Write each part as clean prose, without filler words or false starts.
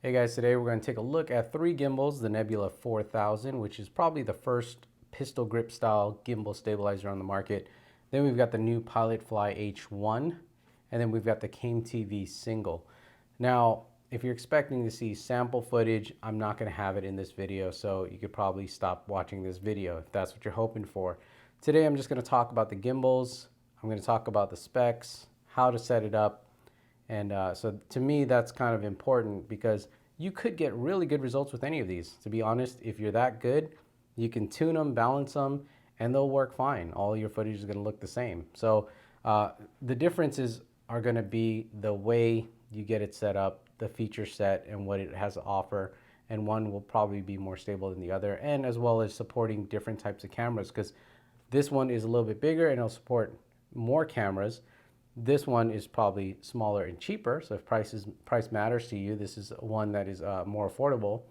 Hey guys, today we're going to take a look at three gimbals, the Nebula 4000, which is probably the first pistol grip style gimbal stabilizer on the market. Then we've got the new Pilotfly H1, and then we've got the CameTV single. Now, if you're expecting to see sample footage, I'm not going to have it in this video, so you could probably stop watching this video if that's what you're hoping for. Today I'm just going to talk about the gimbals, I'm going to talk about the specs, how to set it up, and so to me, that's kind of important because you could get really good results with any of these. To be honest, if you're that good, you can tune them, balance them, and they'll work fine. All your footage is going to look the same. So the differences are going to be the way you get it set up, the feature set, and what it has to offer. And one will probably be more stable than the other, and as well as supporting different types of cameras, because this one is a little bit bigger and it'll support more cameras. This one is probably smaller and cheaper, so if price matters to you, this is one that is more affordable.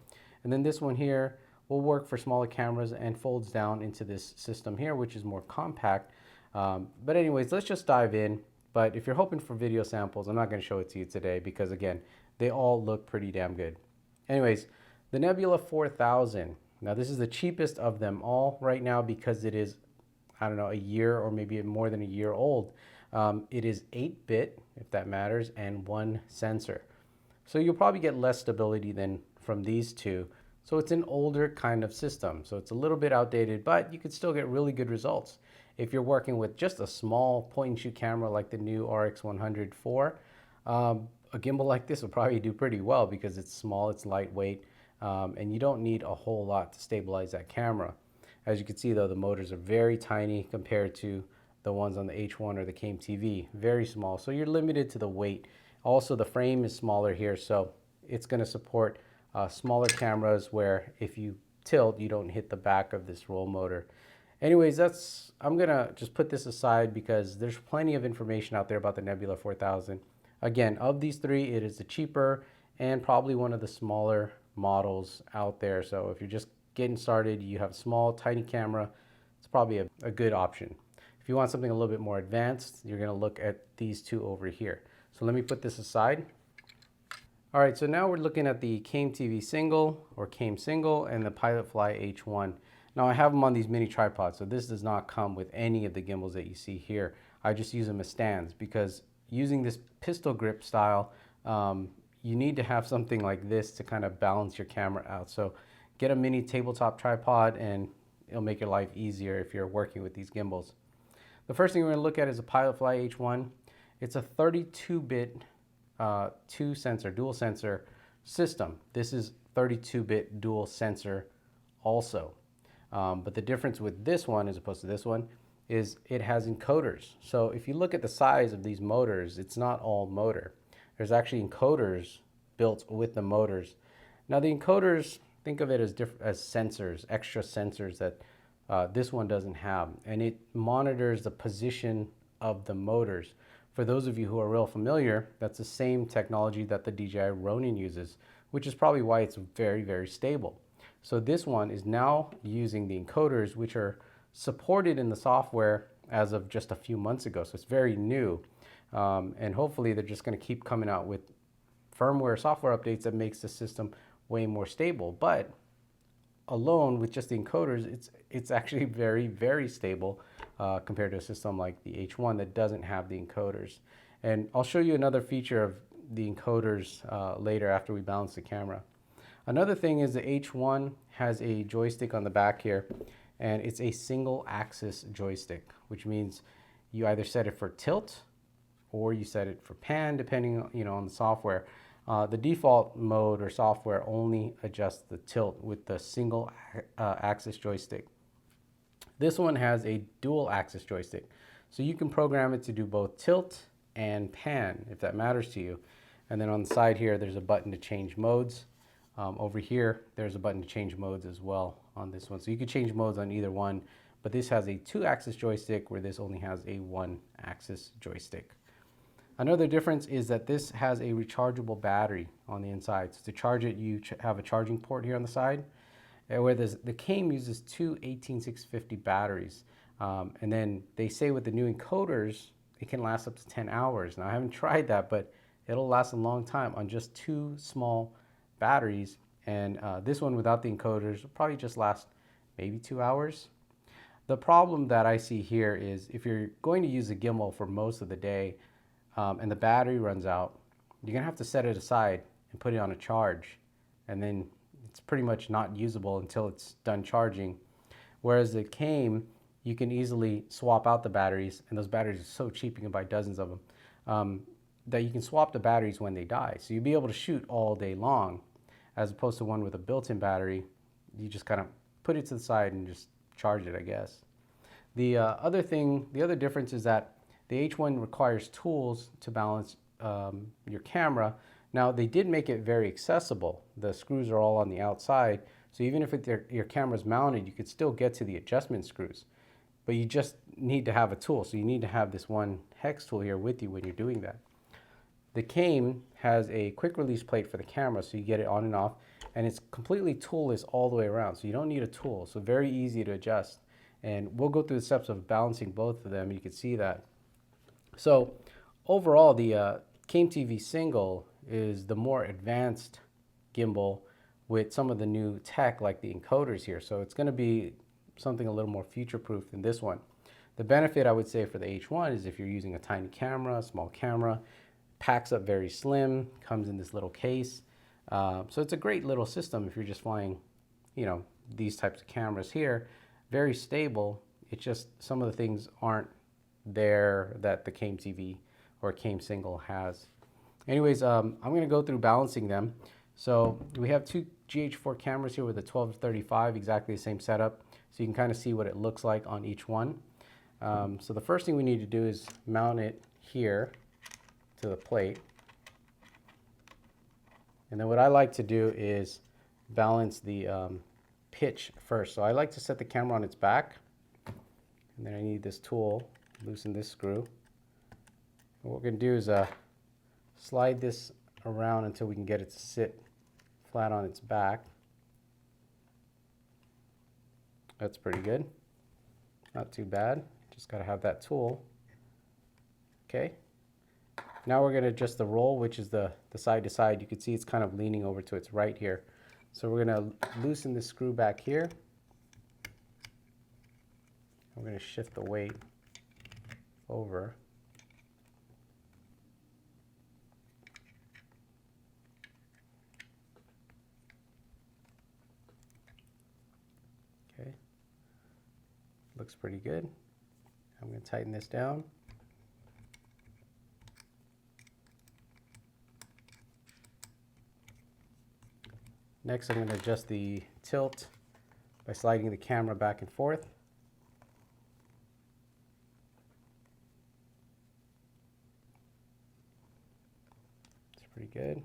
And then this one here will work for smaller cameras and folds down into this system here, which is more compact. But anyways, let's just dive in. But if you're hoping for video samples, I'm not going to show it to you today because, again, they all look pretty damn good. Anyways, the Nebula 4000. Now, this is the cheapest of them all right now because it is, I don't know, a year or maybe more than a year old. It is 8-bit, if that matters, and one sensor. So you'll probably get less stability than from these two. So it's an older kind of system. So it's a little bit outdated, but you could still get really good results. If you're working with just a small point-and-shoot camera like the new RX100 IV, a gimbal like this will probably do pretty well because it's small, it's lightweight, and you don't need a whole lot to stabilize that camera. As you can see though, the motors are very tiny compared to the ones on the H1 or the CameTV, very small. So you're limited to the weight. Also, the frame is smaller here, so it's going to support smaller cameras where if you tilt, you don't hit the back of this roll motor. Anyways, I'm going to just put this aside because there's plenty of information out there about the Nebula 4000. Again, of these three, it is the cheaper and probably one of the smaller models out there. So if you're just getting started, you have a small, tiny camera, it's probably a good option. If you want something a little bit more advanced, you're going to look at these two over here. So let me put this aside. All right, so now we're looking at the CameTV single or Came single and the Pilotfly H1. Now I have them on these mini tripods, so this does not come with any of the gimbals that you see here. I just use them as stands because using this pistol grip style, you need to have something like this to kind of balance your camera out. So get a mini tabletop tripod and it'll make your life easier if you're working with these gimbals. The first thing we're going to look at is a Pilotfly H1. It's a 32-bit dual sensor system. This is 32-bit dual sensor also. But the difference with this one as opposed to this one is it has encoders. So if you look at the size of these motors, it's not all motor. There's actually encoders built with the motors. Now the encoders, think of it as sensors, extra sensors that this one doesn't have, and it monitors the position of the motors. For those of you who are real familiar, that's the same technology that the DJI Ronin uses, which is probably why it's very, very stable. So this one is now using the encoders, which are supported in the software as of just a few months ago. So it's very new, and hopefully they're just going to keep coming out with firmware software updates that makes the system way more stable. But alone with just the encoders, it's actually very, very stable compared to a system like the H1 that doesn't have the encoders. And I'll show you another feature of the encoders later after we balance the camera. Another thing is the H1 has a joystick on the back here, and it's a single axis joystick, which means you either set it for tilt or you set it for pan, depending on the software. The default mode or software only adjusts the tilt with the single axis joystick. This one has a dual axis joystick, so you can program it to do both tilt and pan if that matters to you. And then on the side here, there's a button to change modes. Over here, there's a button to change modes as well on this one. So you can change modes on either one, but this has a 2-axis joystick where this only has a 1-axis joystick. Another difference is that this has a rechargeable battery on the inside. So to charge it, you have a charging port here on the side, where the Came uses two 18650 batteries. And then they say with the new encoders, it can last up to 10 hours. Now I haven't tried that, but it'll last a long time on just two small batteries, and this one without the encoders will probably just last maybe 2 hours. The problem that I see here is if you're going to use a gimbal for most of the day and the battery runs out, you're gonna have to set it aside and put it on a charge, and then it's pretty much not usable until it's done charging. Whereas the Came, you can easily swap out the batteries, and those batteries are so cheap, you can buy dozens of them, that you can swap the batteries when they die. So you'll be able to shoot all day long, as opposed to one with a built-in battery. You just kind of put it to the side and just charge it, I guess. The other difference is that the H1 requires tools to balance your camera. Now, they did make it very accessible. The screws are all on the outside, so even if your camera's mounted, you could still get to the adjustment screws. But you just need to have a tool, so you need to have this one hex tool here with you when you're doing that. The Came has a quick release plate for the camera, so you get it on and off, and it's completely toolless all the way around, so you don't need a tool, so very easy to adjust. And we'll go through the steps of balancing both of them. You can see that. So overall, the Came TV Single is the more advanced gimbal with some of the new tech like the encoders here. So it's going to be something a little more future-proof than this one. The benefit I would say for the H1 is if you're using a tiny camera, a small camera, packs up very slim, comes in this little case. So it's a great little system if you're just flying, you know, these types of cameras here. Very stable. It's just some of the things aren't there that the Came TV or Came Single has. Anyways, I'm going to go through balancing them. So we have two GH4 cameras here with a 12-35, exactly the same setup. So you can kind of see what it looks like on each one. So the first thing we need to do is mount it here to the plate. And then what I like to do is balance the pitch first. So I like to set the camera on its back. And then I need this tool, loosen this screw. And what we're going to do is slide this around until we can get it to sit flat on its back. That's pretty good. Not too bad. Just got to have that tool. Okay. Now we're going to adjust the roll, which is the side to side. You can see it's kind of leaning over to its right here. So we're going to loosen the screw back here. We're going to shift the weight over. Okay. Looks pretty good. I'm going to tighten this down. Next, I'm going to adjust the tilt by sliding the camera back and forth. It's pretty good.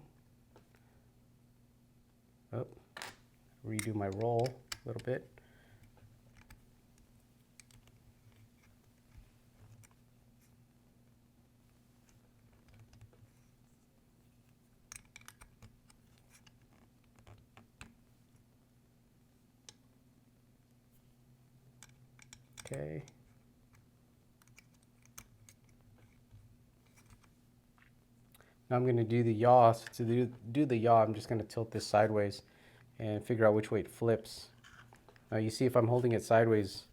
Oh, redo my roll a little bit. Okay. Now I'm going to do the yaw. So to do the yaw, I'm just going to tilt this sideways and figure out which way it flips. Now you see if I'm holding it sideways,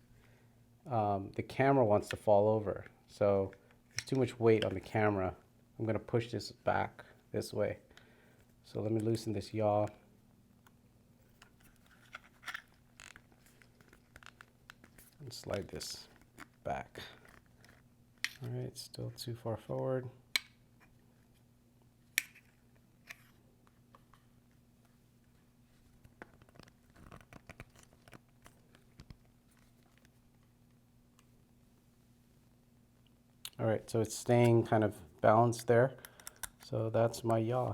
the camera wants to fall over. So there's too much weight on the camera. I'm going to push this back this way. So let me loosen this yaw. And slide this back. All right, still too far forward. All right, so it's staying kind of balanced there. So that's my yaw.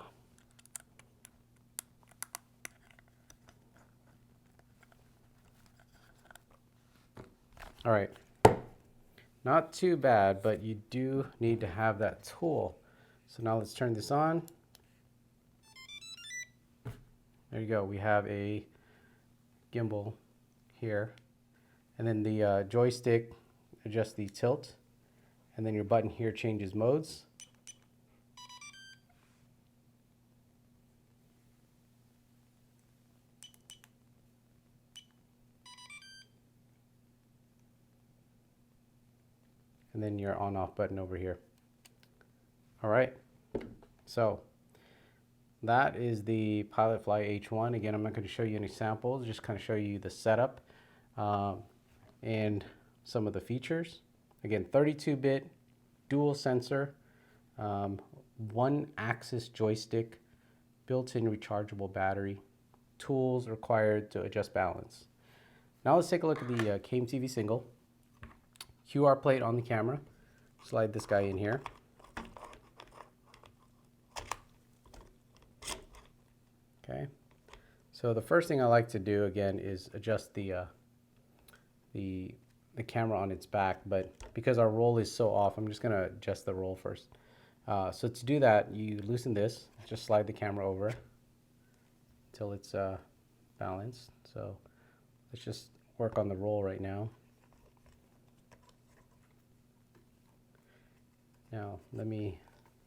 All right, not too bad, but you do need to have that tool. So now let's turn this on. There you go, we have a gimbal here. And then the joystick adjusts the tilt. And then your button here changes modes. and then your on-off button over here. All right, so that is the PilotFly H1. Again, I'm not going to show you any samples, just kind of show you the setup and some of the features. Again, 32-bit dual sensor, one-axis joystick, built-in rechargeable battery, tools required to adjust balance. Now let's take a look at the CAME TV single. QR plate on the camera. Slide this guy in here. Okay. So the first thing I like to do again is adjust the camera on its back, but because our roll is so off, I'm just going to adjust the roll first. So to do that, you loosen this, just slide the camera over until it's balanced. So let's just work on the roll right now. Now let me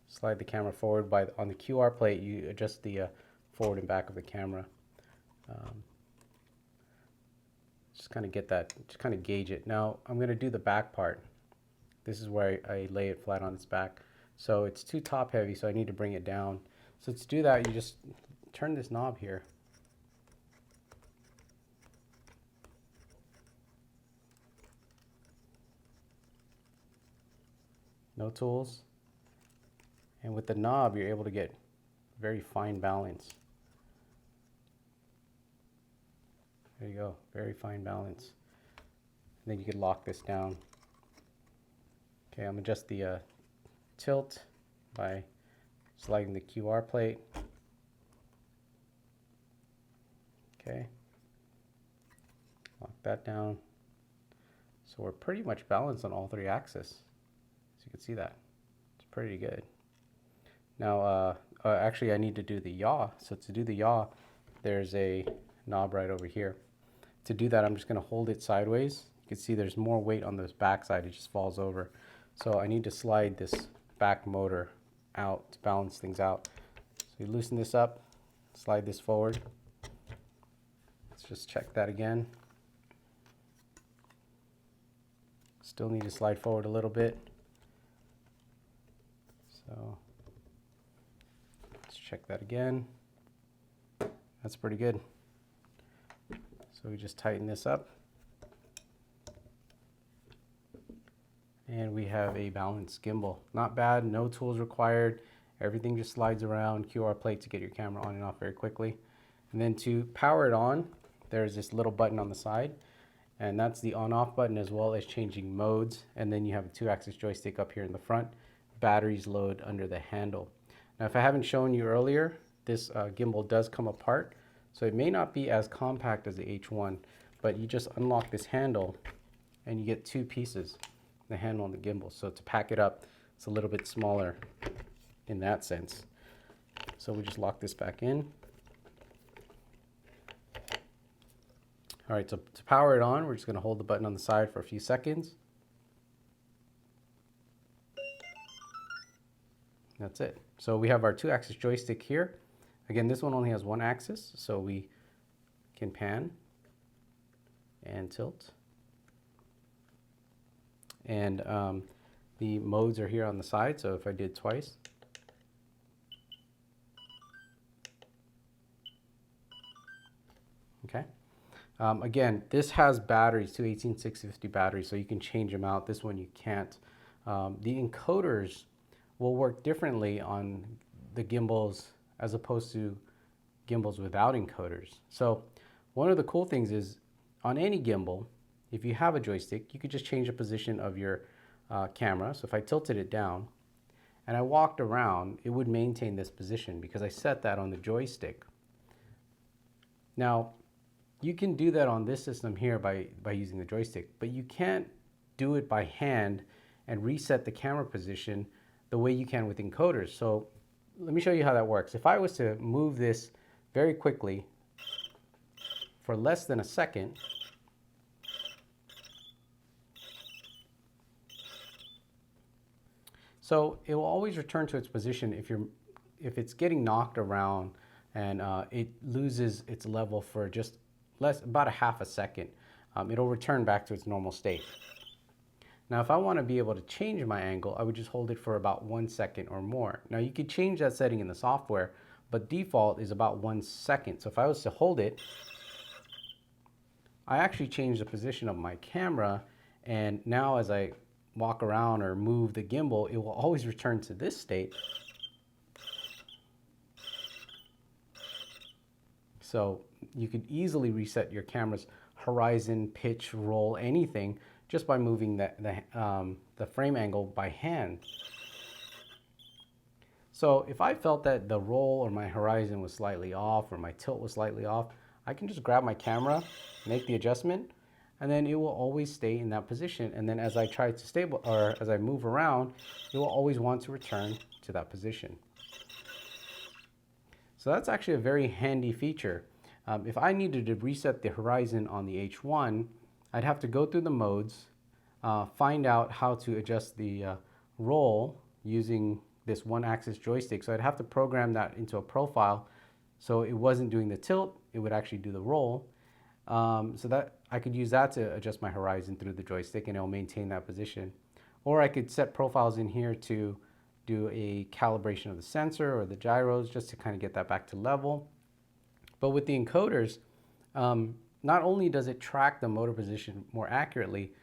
slide the camera forward. On the QR plate, you adjust the forward and back of the camera. Just kind of get that, just kind of gauge it. Now I'm going to do the back part. This is where I lay it flat on its back. So it's too top heavy, so I need to bring it down. So to do that, you just turn this knob here. No tools. And with the knob, you're able to get very fine balance. There you go, very fine balance. And then you can lock this down. Okay, I'm adjust the tilt by sliding the QR plate. Okay, lock that down. So we're pretty much balanced on all three axes. So you can see that, it's pretty good. Now, actually I need to do the yaw. So to do the yaw, there's a knob right over here. To do that, I'm just going to hold it sideways. You can see there's more weight on this back side, it just falls over. So I need to slide this back motor out to balance things out. So you loosen this up, slide this forward. Let's just check that again. Still need to slide forward a little bit. So let's check that again. That's pretty good. So we just tighten this up. And we have a balanced gimbal. Not bad, no tools required. Everything just slides around, QR plate to get your camera on and off very quickly. And then to power it on, there's this little button on the side. And that's the on-off button, as well as changing modes. And then you have a 2-axis joystick up here in the front. Batteries load under the handle. Now, if I haven't shown you earlier, this gimbal does come apart. So it may not be as compact as the H1, but you just unlock this handle and you get two pieces, the handle and the gimbal. So to pack it up, it's a little bit smaller in that sense. So we just lock this back in. All right, so to power it on, we're just going to hold the button on the side for a few seconds. That's it. So we have our 2-axis joystick here. Again, this one only has one axis, so we can pan and tilt. And the modes are here on the side, so if I did twice. Okay. Again, this has batteries, two 18650 batteries, so you can change them out. This one you can't. The encoders will work differently on the gimbals as opposed to gimbals without encoders. So one of the cool things is on any gimbal, if you have a joystick, you could just change the position of your camera. So if I tilted it down and I walked around, it would maintain this position because I set that on the joystick. Now, you can do that on this system here by using the joystick, but you can't do it by hand and reset the camera position the way you can with encoders. So let me show you how that works. If I was to move this very quickly for less than a second, so it will always return to its position if it's getting knocked around and it loses its level for just about a half a second. It'll return back to its normal state. Now, if I want to be able to change my angle, I would just hold it for about 1 second or more. Now, you could change that setting in the software, but default is about 1 second. So if I was to hold it, I actually change the position of my camera, and now as I walk around or move the gimbal, it will always return to this state. So you could easily reset your camera's horizon, pitch, roll, anything just by moving the frame angle by hand. So if I felt that the roll or my horizon was slightly off or my tilt was slightly off, I can just grab my camera, make the adjustment, and then it will always stay in that position. And then as I try to as I move around, it will always want to return to that position. So that's actually a very handy feature. If I needed to reset the horizon on the H1, I'd have to go through the modes, find out how to adjust the roll using this one-axis joystick. So I'd have to program that into a profile so it wasn't doing the tilt, it would actually do the roll. So that I could use that to adjust my horizon through the joystick and it'll maintain that position. Or I could set profiles in here to do a calibration of the sensor or the gyros just to kind of get that back to level. But with the encoders, not only does it track the motor position more accurately,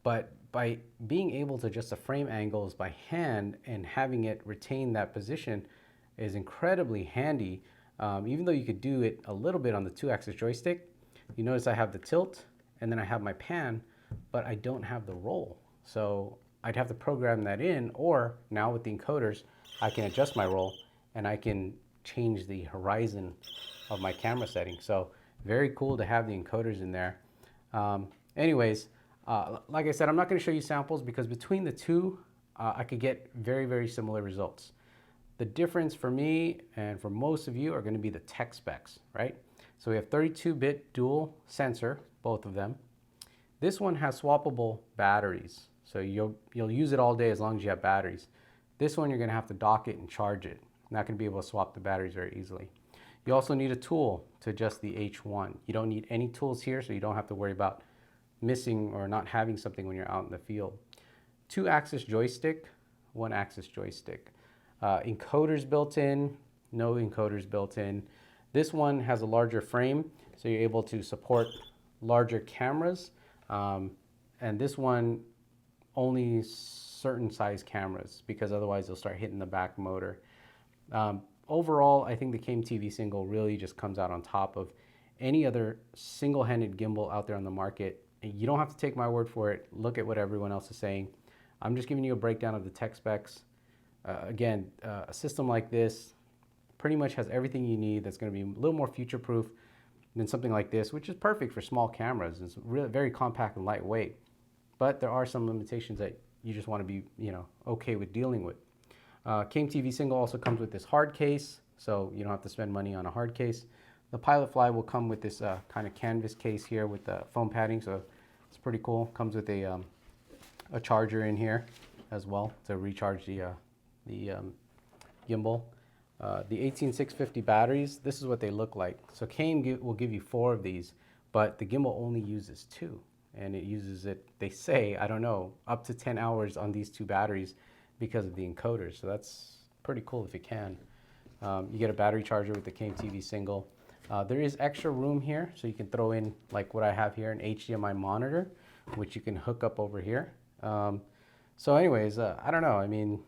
but by being able to adjust the frame angles by hand and having it retain that position is incredibly handy. Even though you could do it a little bit on the 2-axis joystick, you notice I have the tilt and then I have my pan, but I don't have the roll. So I'd have to program that in, or now with the encoders, I can adjust my roll and I can change the horizon of my camera setting. So very cool to have the encoders in there. Anyways, like I said, I'm not going to show you samples because between the two, I could get very, very similar results. The difference for me and for most of you are going to be the tech specs, right? So we have 32-bit dual sensor, both of them. This one has swappable batteries. So you'll use it all day as long as you have batteries. This one, you're going to have to dock it and charge it. You're not going to be able to swap the batteries very easily. You also need a tool to adjust the H1. You don't need any tools here, so you don't have to worry about missing or not having something when you're out in the field. 2-axis joystick, 1-axis joystick. Encoders built in, no encoders built in. This one has a larger frame, so you're able to support larger cameras. And this one, only certain size cameras, because otherwise they'll start hitting the back motor. Overall, I think the Came TV single really just comes out on top of any other single-handed gimbal out there on the market. You don't have to take my word for it. Look at what everyone else is saying. I'm just giving you a breakdown of the tech specs. Again, a system like this pretty much has everything you need that's going to be a little more future-proof than something like this, which is perfect for small cameras. It's really very compact and lightweight. But there are some limitations that you just want to be, okay with dealing with. Came TV single also comes with this hard case, so you don't have to spend money on a hard case. The PilotFly will come with this kind of canvas case here with the foam padding, so it's pretty cool. Comes with a charger in here as well to recharge the gimbal. The 18650 batteries, this is what they look like. So Came will give you 4 of these, but the gimbal only uses 2. And it uses it, they say, I don't know, up to 10 hours on these 2 batteries because of the encoders. So that's pretty cool if you can. You get a battery charger with the Came TV single. There is extra room here, so you can throw in, like what I have here, an HDMI monitor, which you can hook up over here. So anyways, I don't know. I mean,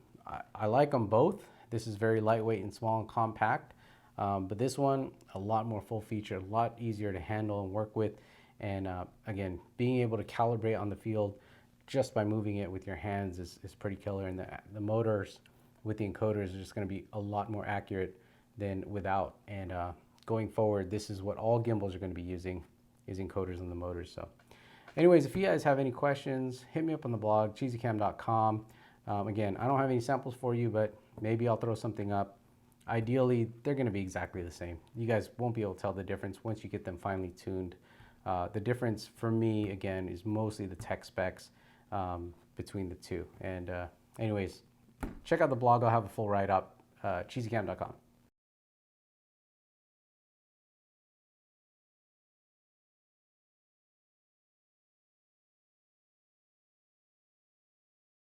I like them both. This is very lightweight and small and compact. But this one, a lot more full feature, a lot easier to handle and work with. And again, being able to calibrate on the field just by moving it with your hands is pretty killer. And the motors with the encoders are just going to be a lot more accurate than without. And going forward, this is what all gimbals are going to be using, is encoders on the motors. So anyways, if you guys have any questions, hit me up on the blog, cheesycam.com. Again, I don't have any samples for you, but maybe I'll throw something up. Ideally, they're going to be exactly the same. You guys won't be able to tell the difference once you get them finely tuned. The difference for me, again, is mostly the tech specs between the two. And anyways, check out the blog. I'll have a full write-up, cheesycam.com.